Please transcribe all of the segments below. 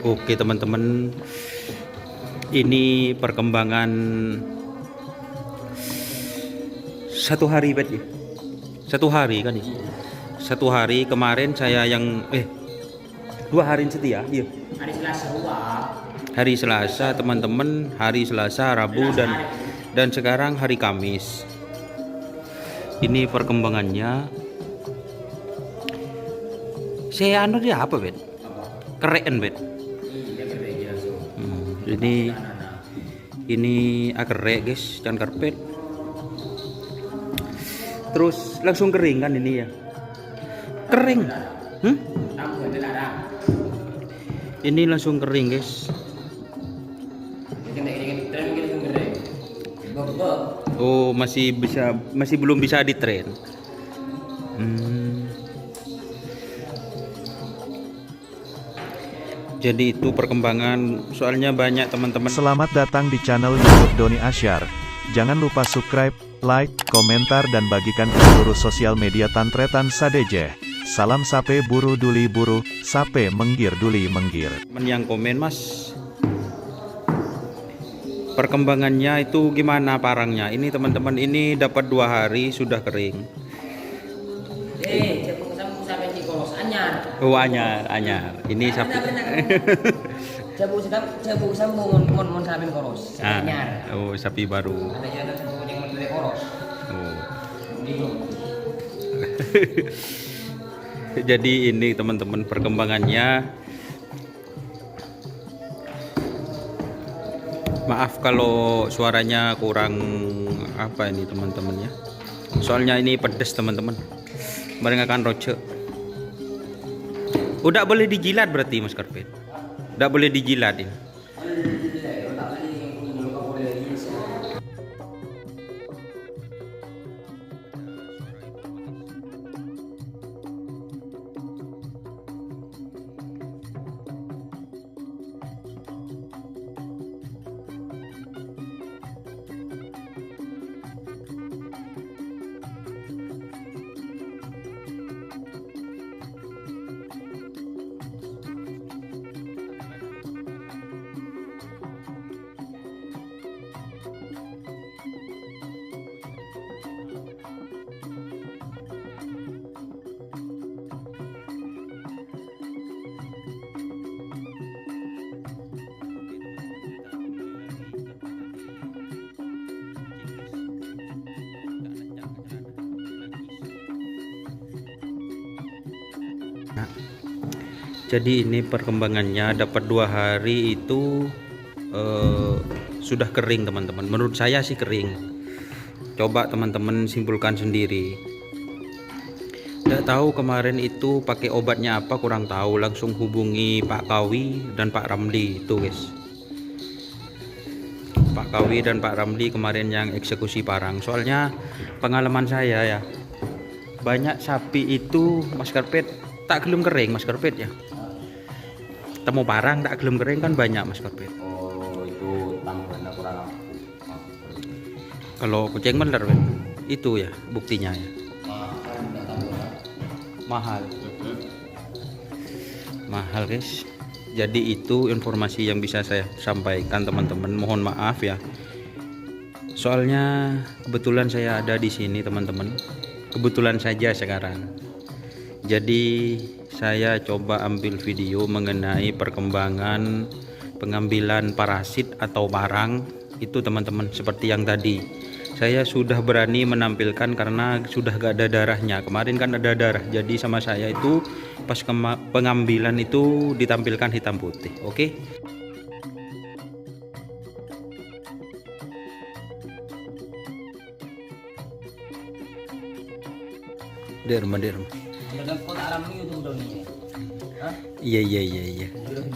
Oke teman-teman, ini perkembangan satu hari bet ya. Satu hari kan ya. Satu hari kemarin saya yang 2 hari setia ya. Hari Selasa Hari Selasa teman-teman, hari Selasa, Rabu dan sekarang hari Kamis. Ini perkembangannya. Saya anu dia apa bet? Keren bet. Ini akrek guys, dan karpet. Terus langsung kering kan ini ya. Kering. Ini langsung kering guys. Oh, masih belum bisa di tren. Jadi itu perkembangan, soalnya banyak teman-teman. Selamat datang di channel YouTube Doni Asyar. Jangan lupa subscribe, like, komentar dan bagikan ke seluruh sosial media Tantretan Sadeje. Salam sape buru duli buru, sape menggir duli menggir. Teman yang komen mas, perkembangannya itu gimana parangnya? Ini teman-teman, ini dapat 2 hari sudah kering. Oh anyar. Ini sapi. Cebu sambung mon sapi koros. Anyar. Oh sapi baru. Ada jalan sambung yang dari koros. Oh. Jadi ini teman-teman perkembangannya. Maaf kalau suaranya kurang apa ini teman-teman ya. Soalnya ini pedas teman-teman. Bareng akan roce. Udah boleh dijilat berarti mas karpet. Udah boleh dijilat ini. Jadi ini perkembangannya dapat 2 hari itu sudah kering teman-teman. Menurut saya sih kering. Coba teman-teman simpulkan sendiri. Tidak tahu kemarin itu pakai obatnya apa, kurang tahu. Langsung hubungi Pak Kawi dan Pak Ramli itu guys. Pak Kawi dan Pak Ramli kemarin yang eksekusi parang. Soalnya pengalaman saya ya, banyak sapi itu mas karpet tak gelem kering mas karpet ya. Temu parang tak gelem kering kan banyak mas karpet. Oh itu tambahan kurang. Kalau kucing bener bet, itu ya buktinya ya. Mahal guys. Jadi itu informasi yang bisa saya sampaikan teman-teman. Mohon maaf ya. Soalnya kebetulan saya ada di sini teman-teman. Kebetulan saja sekarang. Jadi saya coba ambil video mengenai perkembangan pengambilan parasit atau parang itu teman-teman, seperti yang tadi saya sudah berani menampilkan karena sudah gak ada darahnya. Kemarin kan ada darah, jadi sama saya itu pas pengambilan itu ditampilkan hitam putih. Oke. Derma.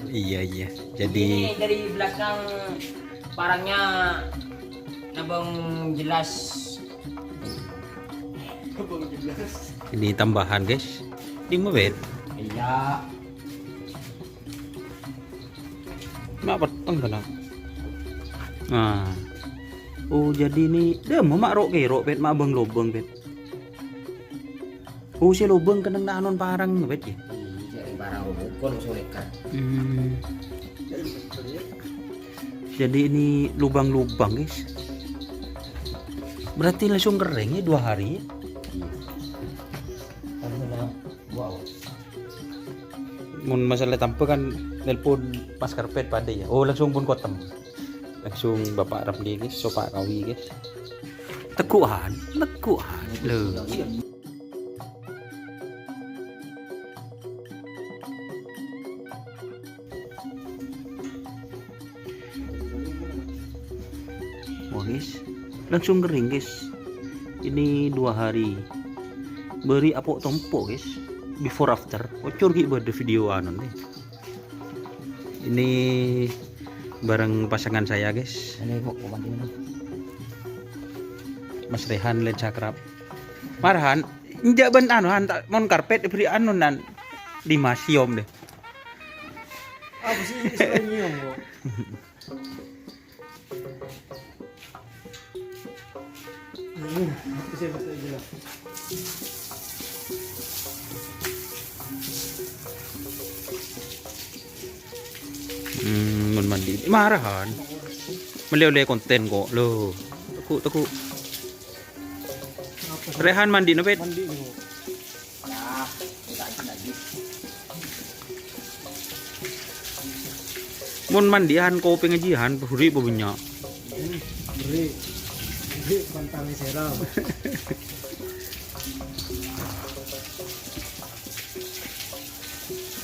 Iya. Jadi ini dari belakang parangnya nabang jelas. Ini tambahan guys. Di bet. Iya. Mak peteng kan. Nah. Oh jadi ini dah mak rok bet mak abang lobang bet. Oh si lubang kena nanon parang bet ya. Barang kon sulikan. Jadi ini lubang-lubang guys. Berarti langsung kering ya 2 hari ya? Wow. Mun masalah tampe kan nelpon Mas Karpet pada ya. Oh langsung pun kotem. Langsung Bapak Ramli guys, so Pak Kawi guys. Teguhan loh. Wah guys, langsung kering guys. Ini 2 hari. Beri apok tompo guys. Before after. Ocor gitu buat video anon nih. Ini bareng pasangan saya guys. Ini kok banting. Mas Rehan Len Sakrab. Marhan, injak ben anu hantak mon karpet diberi anu nan di masiom deh. Apa sih istilahnya kok? Mun mandi marahan. Melihat konten kok lo. Teku. Rehan mandi no bet. Ya, enggak lagi. Mun mandihan kau pengajian beri banyak. Beri pantang seram.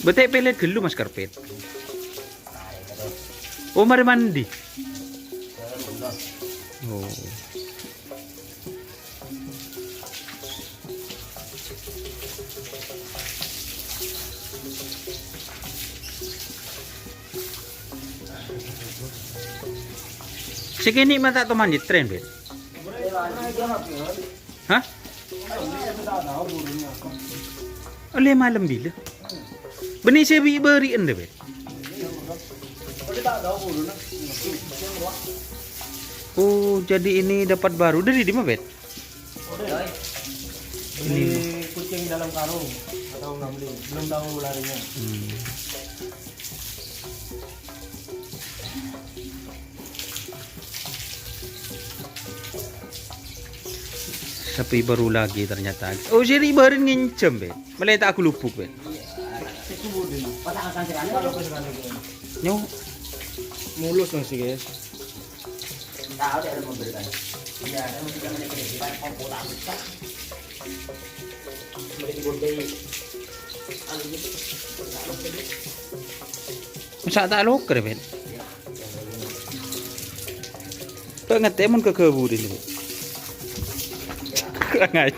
Betek pelet gelu Mas Karpet. Oh mari mandi. Oh. Segini mata to mandi tren bet. Hah? Oleh malam bila. Benih saya beri ende bet. Oh jadi ini dapat baru dari di mana bet? Ini kucing dalam karung atau ngambil belum tahu larinya. Sapi baru lagi ternyata. Oh jadi baru ngincem bet. Malah tak aku lupuk bet. Pasang sekali kalau sekali. Nyo. Mulus masih guys. Tahu dia ada memberikan. Iya, ada memberikan di depan pompo tak bisa. Mereka dibombay. Masa tak loker bet. Kau ngetemun ke kebu ini. Kurang ajar.